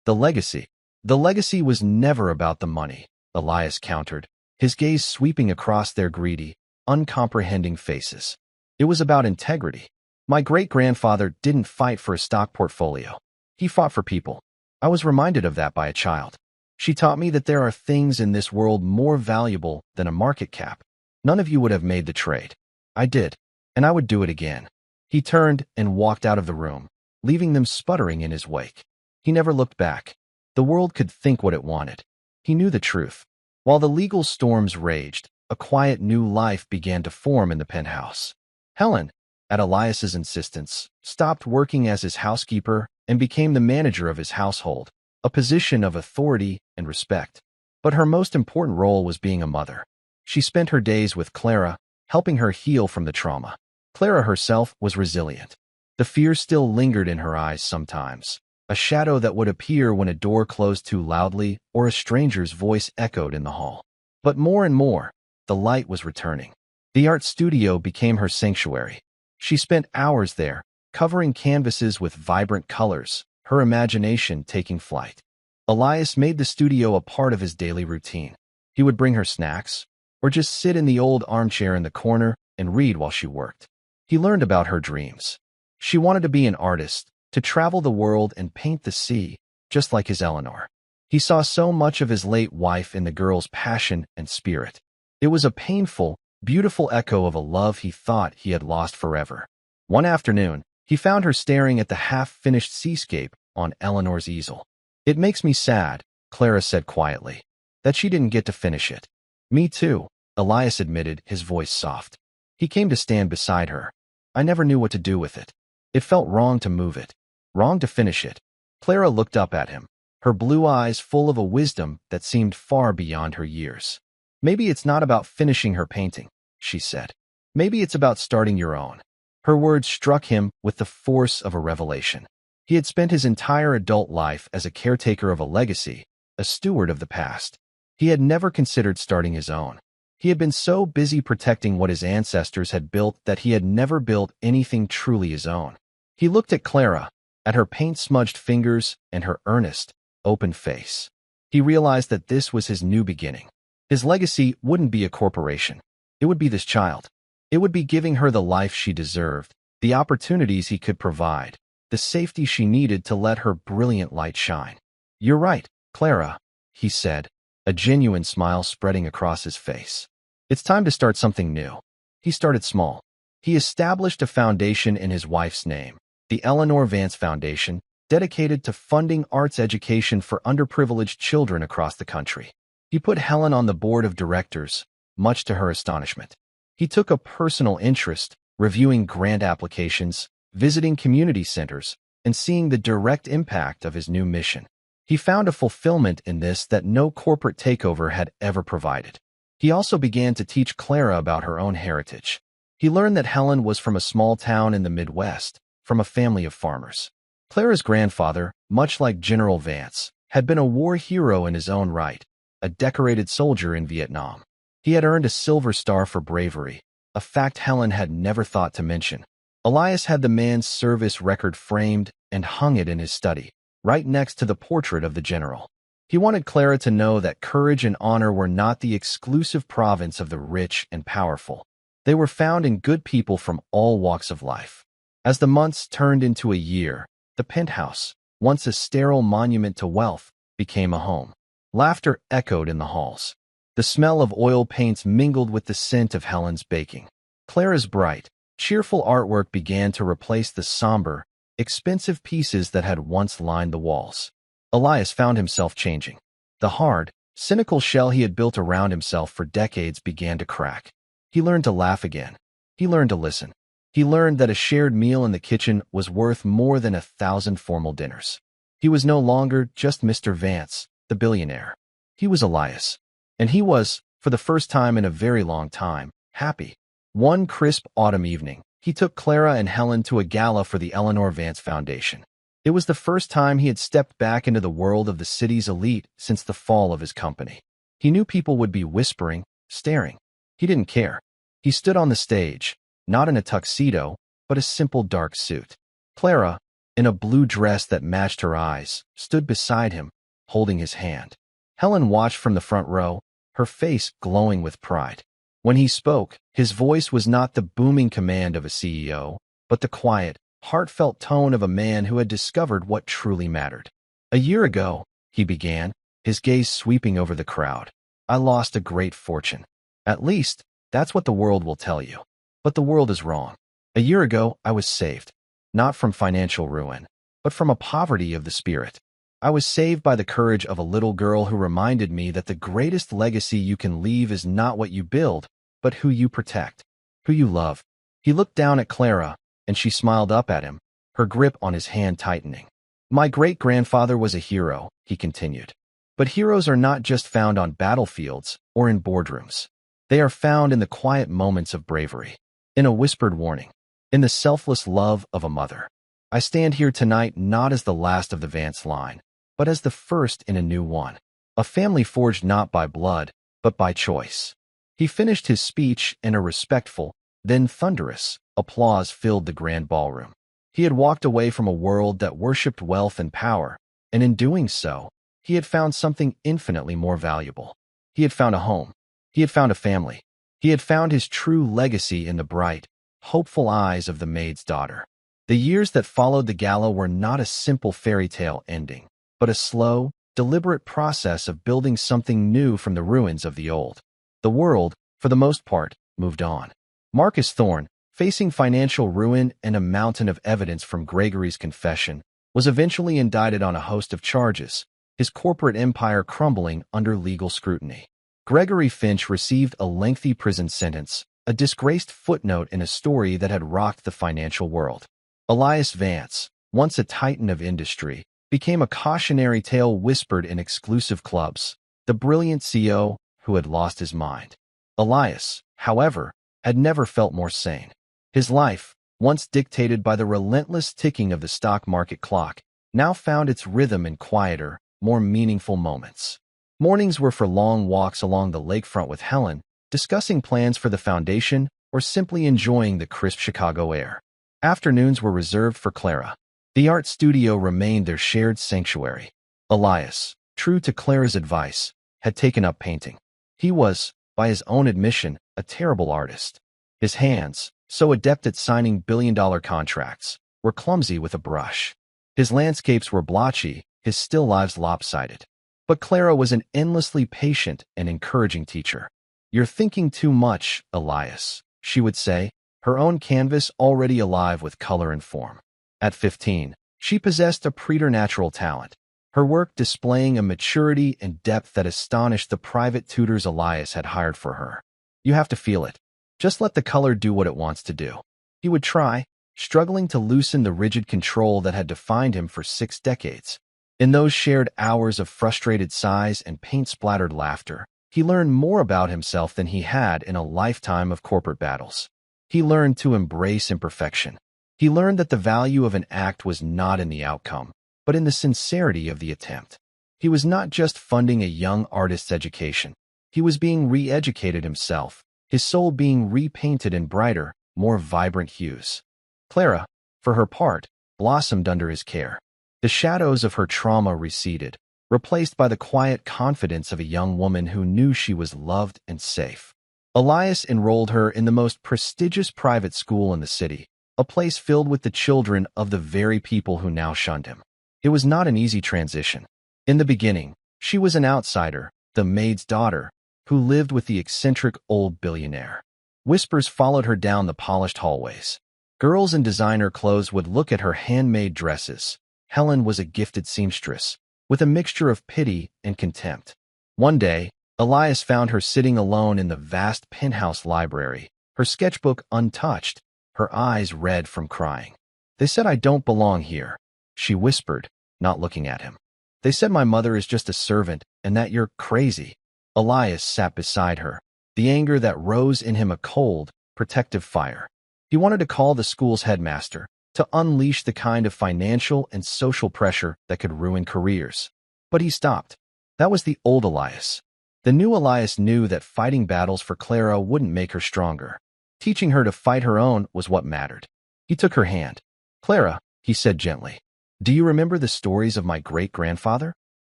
The legacy. The legacy was never about the money, Elias countered, his gaze sweeping across their greedy, uncomprehending faces. It was about integrity. My great-grandfather didn't fight for a stock portfolio. He fought for people. I was reminded of that by a child. She taught me that there are things in this world more valuable than a market cap. None of you would have made the trade. I did, and I would do it again. He turned and walked out of the room, leaving them sputtering in his wake. He never looked back. The world could think what it wanted. He knew the truth. While the legal storms raged, a quiet new life began to form in the penthouse. Helen, at Elias's insistence, stopped working as his housekeeper and became the manager of his household, a position of authority and respect. But her most important role was being a mother. She spent her days with Clara, helping her heal from the trauma. Clara herself was resilient. The fear still lingered in her eyes sometimes, a shadow that would appear when a door closed too loudly or a stranger's voice echoed in the hall. But more and more, the light was returning. The art studio became her sanctuary. She spent hours there, covering canvases with vibrant colors, her imagination taking flight. Elias made the studio a part of his daily routine. He would bring her snacks, or just sit in the old armchair in the corner and read while she worked. He learned about her dreams. She wanted to be an artist, to travel the world and paint the sea, just like his Eleanor. He saw so much of his late wife in the girl's passion and spirit. It was a painful, beautiful echo of a love he thought he had lost forever. One afternoon, he found her staring at the half-finished seascape on Eleanor's easel. It makes me sad, Clara said quietly, that she didn't get to finish it. Me too, Elias admitted, his voice soft. He came to stand beside her. I never knew what to do with it. It felt wrong to move it, wrong to finish it. Clara looked up at him, her blue eyes full of a wisdom that seemed far beyond her years. Maybe it's not about finishing her painting, she said. Maybe it's about starting your own. Her words struck him with the force of a revelation. He had spent his entire adult life as a caretaker of a legacy, a steward of the past. He had never considered starting his own. He had been so busy protecting what his ancestors had built that he had never built anything truly his own. He looked at Clara, at her paint-smudged fingers and her earnest, open face. He realized that this was his new beginning. His legacy wouldn't be a corporation. It would be this child. It would be giving her the life she deserved, the opportunities he could provide, the safety she needed to let her brilliant light shine. "You're right, Clara," he said, a genuine smile spreading across his face. "It's time to start something new." He started small. He established a foundation in his wife's name, the Eleanor Vance Foundation, dedicated to funding arts education for underprivileged children across the country. He put Helen on the board of directors, much to her astonishment. He took a personal interest, reviewing grant applications, visiting community centers, and seeing the direct impact of his new mission. He found a fulfillment in this that no corporate takeover had ever provided. He also began to teach Clara about her own heritage. He learned that Helen was from a small town in the Midwest, from a family of farmers. Clara's grandfather, much like General Vance, had been a war hero in his own right, a decorated soldier in Vietnam. He had earned a Silver Star for bravery, a fact Helen had never thought to mention. Elias had the man's service record framed and hung it in his study, right next to the portrait of the general. He wanted Clara to know that courage and honor were not the exclusive province of the rich and powerful. They were found in good people from all walks of life. As the months turned into a year, the penthouse, once a sterile monument to wealth, became a home. Laughter echoed in the halls. The smell of oil paints mingled with the scent of Helen's baking. Clara's bright, cheerful artwork began to replace the somber, expensive pieces that had once lined the walls. Elias found himself changing. The hard, cynical shell he had built around himself for decades began to crack. He learned to laugh again. He learned to listen. He learned that a shared meal in the kitchen was worth more than 1,000 formal dinners. He was no longer just Mr. Vance, the billionaire. He was Elias. And he was, for the first time in a very long time, happy. One crisp autumn evening, he took Clara and Helen to a gala for the Eleanor Vance Foundation. It was the first time he had stepped back into the world of the city's elite since the fall of his company. He knew people would be whispering, staring. He didn't care. He stood on the stage, not in a tuxedo, but a simple dark suit. Clara, in a blue dress that matched her eyes, stood beside him, holding his hand. Helen watched from the front row, her face glowing with pride. When he spoke, his voice was not the booming command of a CEO, but the quiet, heartfelt tone of a man who had discovered what truly mattered. "A year ago," he began, his gaze sweeping over the crowd, "I lost a great fortune. At least, that's what the world will tell you. But the world is wrong. A year ago, I was saved. Not from financial ruin, but from a poverty of the spirit. I was saved by the courage of a little girl who reminded me that the greatest legacy you can leave is not what you build, but who you protect, who you love." He looked down at Clara, and she smiled up at him, her grip on his hand tightening. "My great-grandfather was a hero," he continued. "But heroes are not just found on battlefields or in boardrooms. They are found in the quiet moments of bravery, in a whispered warning, in the selfless love of a mother. I stand here tonight not as the last of the Vance line, but as the first in a new one, a family forged not by blood, but by choice." He finished his speech, and a respectful, then thunderous, applause filled the grand ballroom. He had walked away from a world that worshipped wealth and power, and in doing so, he had found something infinitely more valuable. He had found a home. He had found a family. He had found his true legacy in the bright, hopeful eyes of the Maid's daughter. The years that followed the gala were not a simple fairy tale ending, but a slow, deliberate process of building something new from the ruins of the old. The world, for the most part, moved on. Marcus Thorne, facing financial ruin and a mountain of evidence from Gregory's confession, was eventually indicted on a host of charges, his corporate empire crumbling under legal scrutiny. Gregory Finch received a lengthy prison sentence, a disgraced footnote in a story that had rocked the financial world. Elias Vance, once a titan of industry, became a cautionary tale whispered in exclusive clubs, the brilliant CEO who had lost his mind. Elias, however, had never felt more sane. His life, once dictated by the relentless ticking of the stock market clock, now found its rhythm in quieter, more meaningful moments. Mornings were for long walks along the lakefront with Helen, discussing plans for the foundation or simply enjoying the crisp Chicago air. Afternoons were reserved for Clara. The art studio remained their shared sanctuary. Elias, true to Clara's advice, had taken up painting. He was, by his own admission, a terrible artist. His hands, so adept at signing billion-dollar contracts, were clumsy with a brush. His landscapes were blotchy, his still lives lopsided. But Clara was an endlessly patient and encouraging teacher. "You're thinking too much, Elias," she would say, her own canvas already alive with color and form. At 15, she possessed a preternatural talent, her work displaying a maturity and depth that astonished the private tutors Elias had hired for her. "You have to feel it. Just let the color do what it wants to do." He would try, struggling to loosen the rigid control that had defined him for 6 decades. In those shared hours of frustrated sighs and paint-splattered laughter, he learned more about himself than he had in a lifetime of corporate battles. He learned to embrace imperfection. He learned that the value of an act was not in the outcome, but in the sincerity of the attempt. He was not just funding a young artist's education. He was being re-educated himself, his soul being repainted in brighter, more vibrant hues. Clara, for her part, blossomed under his care. The shadows of her trauma receded, replaced by the quiet confidence of a young woman who knew she was loved and safe. Elias enrolled her in the most prestigious private school in the city, a place filled with the children of the very people who now shunned him. It was not an easy transition. In the beginning, she was an outsider, the maid's daughter, who lived with the eccentric old billionaire. Whispers followed her down the polished hallways. Girls in designer clothes would look at her handmade dresses. Helen was a gifted seamstress, with a mixture of pity and contempt. One day, Elias found her sitting alone in the vast penthouse library, her sketchbook untouched, her eyes red from crying. "They said I don't belong here," she whispered, not looking at him. "They said my mother is just a servant and that you're crazy." Elias sat beside her, the anger that rose in him a cold, protective fire. He wanted to call the school's headmaster, to unleash the kind of financial and social pressure that could ruin careers. But he stopped. That was the old Elias. The new Elias knew that fighting battles for Clara wouldn't make her stronger. Teaching her to fight her own was what mattered. He took her hand. "Clara," he said gently, "do you remember the stories of my great-grandfather?"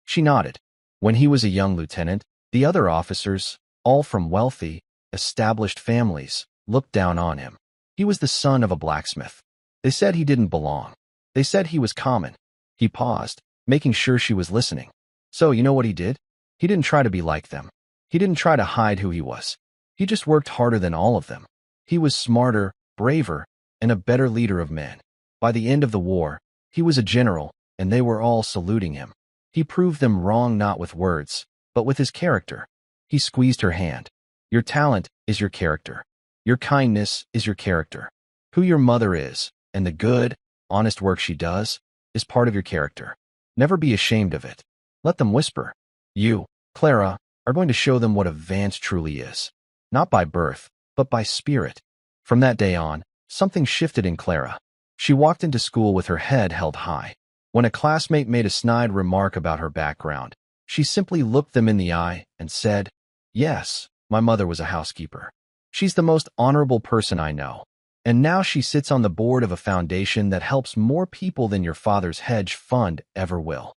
She nodded. When he was a young lieutenant, the other officers, all from wealthy, established families, looked down on him. He was the son of a blacksmith. They said he didn't belong. They said he was common. He paused, making sure she was listening. "So you know what he did? He didn't try to be like them. He didn't try to hide who he was. He just worked harder than all of them. He was smarter, braver, and a better leader of men. By the end of the war, he was a general, and they were all saluting him. He proved them wrong not with words, but with his character." He squeezed her hand. "Your talent is your character. Your kindness is your character. Who your mother is, and the good, honest work she does, is part of your character. Never be ashamed of it. Let them whisper. You, Clara, are going to show them what a Vance truly is. Not by birth, but by spirit." From that day on, something shifted in Clara. She walked into school with her head held high. When a classmate made a snide remark about her background, she simply looked them in the eye and said, "Yes, my mother was a housekeeper. She's the most honorable person I know. And now she sits on the board of a foundation that helps more people than your father's hedge fund ever will."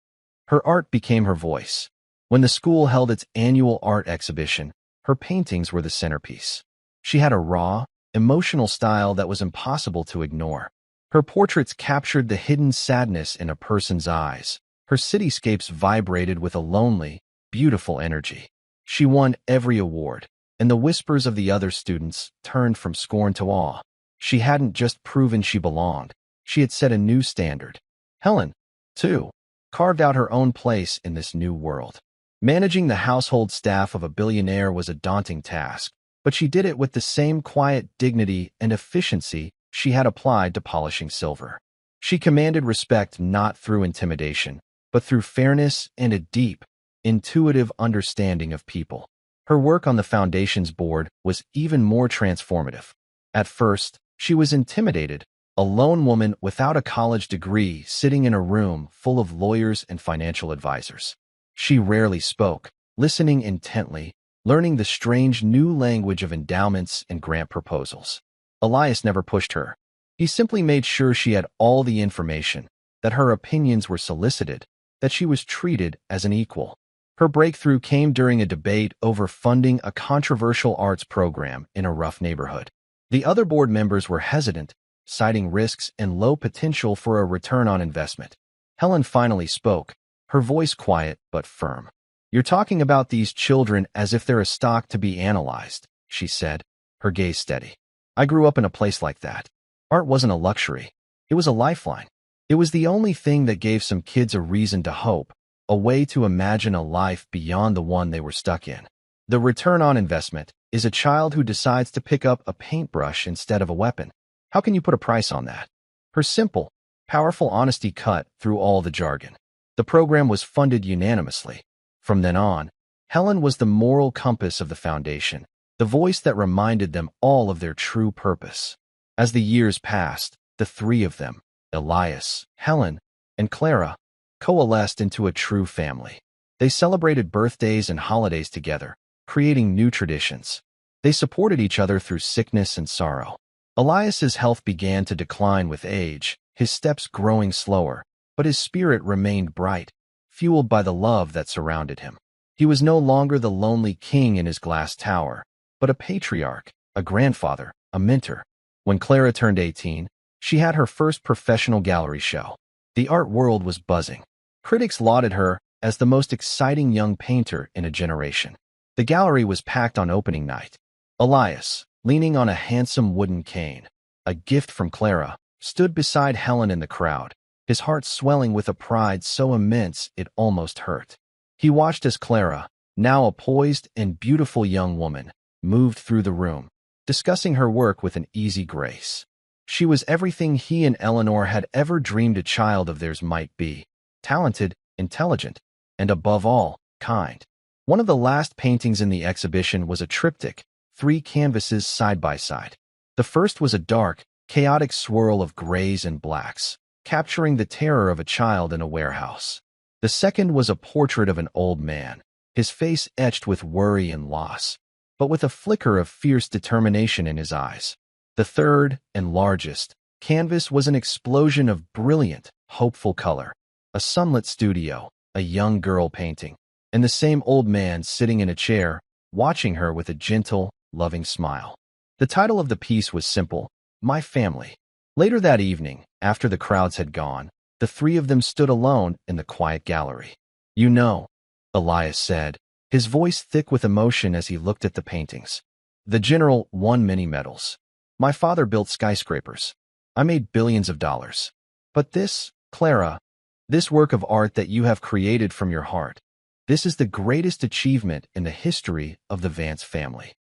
Her art became her voice. When the school held its annual art exhibition, her paintings were the centerpiece. She had a raw, emotional style that was impossible to ignore. Her portraits captured the hidden sadness in a person's eyes. Her cityscapes vibrated with a lonely, beautiful energy. She won every award, and the whispers of the other students turned from scorn to awe. She hadn't just proven she belonged, she had set a new standard. Helen, too, carved out her own place in this new world. Managing the household staff of a billionaire was a daunting task, but she did it with the same quiet dignity and efficiency she had applied to polishing silver. She commanded respect not through intimidation, but through fairness and a deep, intuitive understanding of people. Her work on the foundation's board was even more transformative. At first, she was intimidated, a lone woman without a college degree sitting in a room full of lawyers and financial advisors. She rarely spoke, listening intently, learning the strange new language of endowments and grant proposals. Elias never pushed her. He simply made sure she had all the information, that her opinions were solicited, that she was treated as an equal. Her breakthrough came during a debate over funding a controversial arts program in a rough neighborhood. The other board members were hesitant, citing risks and low potential for a return on investment. Helen finally spoke, her voice quiet but firm. "You're talking about these children as if they're a stock to be analyzed," she said, her gaze steady. "I grew up in a place like that. Art wasn't a luxury. It was a lifeline. It was the only thing that gave some kids a reason to hope, a way to imagine a life beyond the one they were stuck in. The return on investment is a child who decides to pick up a paintbrush instead of a weapon. How can you put a price on that?" Her simple, powerful honesty cut through all the jargon. The program was funded unanimously. From then on, Helen was the moral compass of the foundation, the voice that reminded them all of their true purpose. As the years passed, the three of them, Elias, Helen, and Clara, coalesced into a true family. They celebrated birthdays and holidays together, creating new traditions. They supported each other through sickness and sorrow. Elias's health began to decline with age, his steps growing slower, but his spirit remained bright, fueled by the love that surrounded him. He was no longer the lonely king in his glass tower, but a patriarch, a grandfather, a mentor. When Clara turned 18, she had her first professional gallery show. The art world was buzzing. Critics lauded her as the most exciting young painter in a generation. The gallery was packed on opening night. Elias, leaning on a handsome wooden cane, a gift from Clara, stood beside Helen in the crowd, his heart swelling with a pride so immense it almost hurt. He watched as Clara, now a poised and beautiful young woman, moved through the room, discussing her work with an easy grace. She was everything he and Eleanor had ever dreamed a child of theirs might be: talented, intelligent, and above all, kind. One of the last paintings in the exhibition was a triptych, 3 canvases side by side. The first was a dark, chaotic swirl of grays and blacks, capturing the terror of a child in a warehouse. The second was a portrait of an old man, his face etched with worry and loss, but with a flicker of fierce determination in his eyes. The third, and largest, canvas was an explosion of brilliant, hopeful color. A sunlit studio, a young girl painting, and the same old man sitting in a chair, watching her with a gentle, loving smile. The title of the piece was simple: My Family. Later that evening, after the crowds had gone, the three of them stood alone in the quiet gallery. "You know," Elias said, his voice thick with emotion as he looked at the paintings. "The general won many medals. My father built skyscrapers. I made billions of dollars. But this, Clara, this work of art that you have created from your heart, this is the greatest achievement in the history of the Vance family."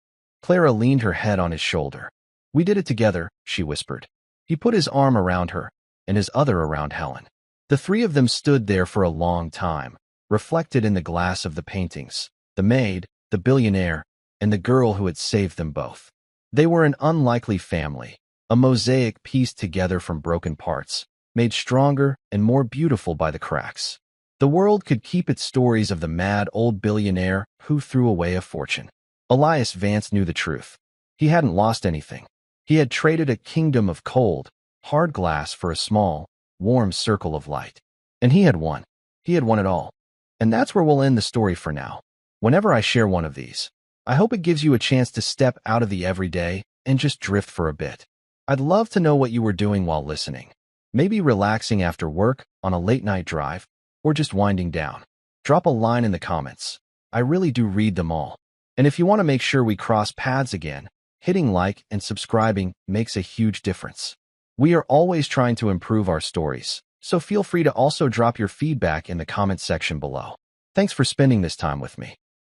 Clara leaned her head on his shoulder. "We did it together," she whispered. He put his arm around her, and his other around Helen. The three of them stood there for a long time, reflected in the glass of the paintings: the maid, the billionaire, and the girl who had saved them both. They were an unlikely family, a mosaic pieced together from broken parts, made stronger and more beautiful by the cracks. The world could keep its stories of the mad old billionaire who threw away a fortune. Elias Vance knew the truth. He hadn't lost anything. He had traded a kingdom of cold, hard glass for a small, warm circle of light. And he had won. He had won it all. And that's where we'll end the story for now. Whenever I share one of these, I hope it gives you a chance to step out of the everyday and just drift for a bit. I'd love to know what you were doing while listening. Maybe relaxing after work, on a late-night drive, or just winding down. Drop a line in the comments. I really do read them all. And if you want to make sure we cross paths again, hitting like and subscribing makes a huge difference. We are always trying to improve our stories, so feel free to also drop your feedback in the comment section below. Thanks for spending this time with me.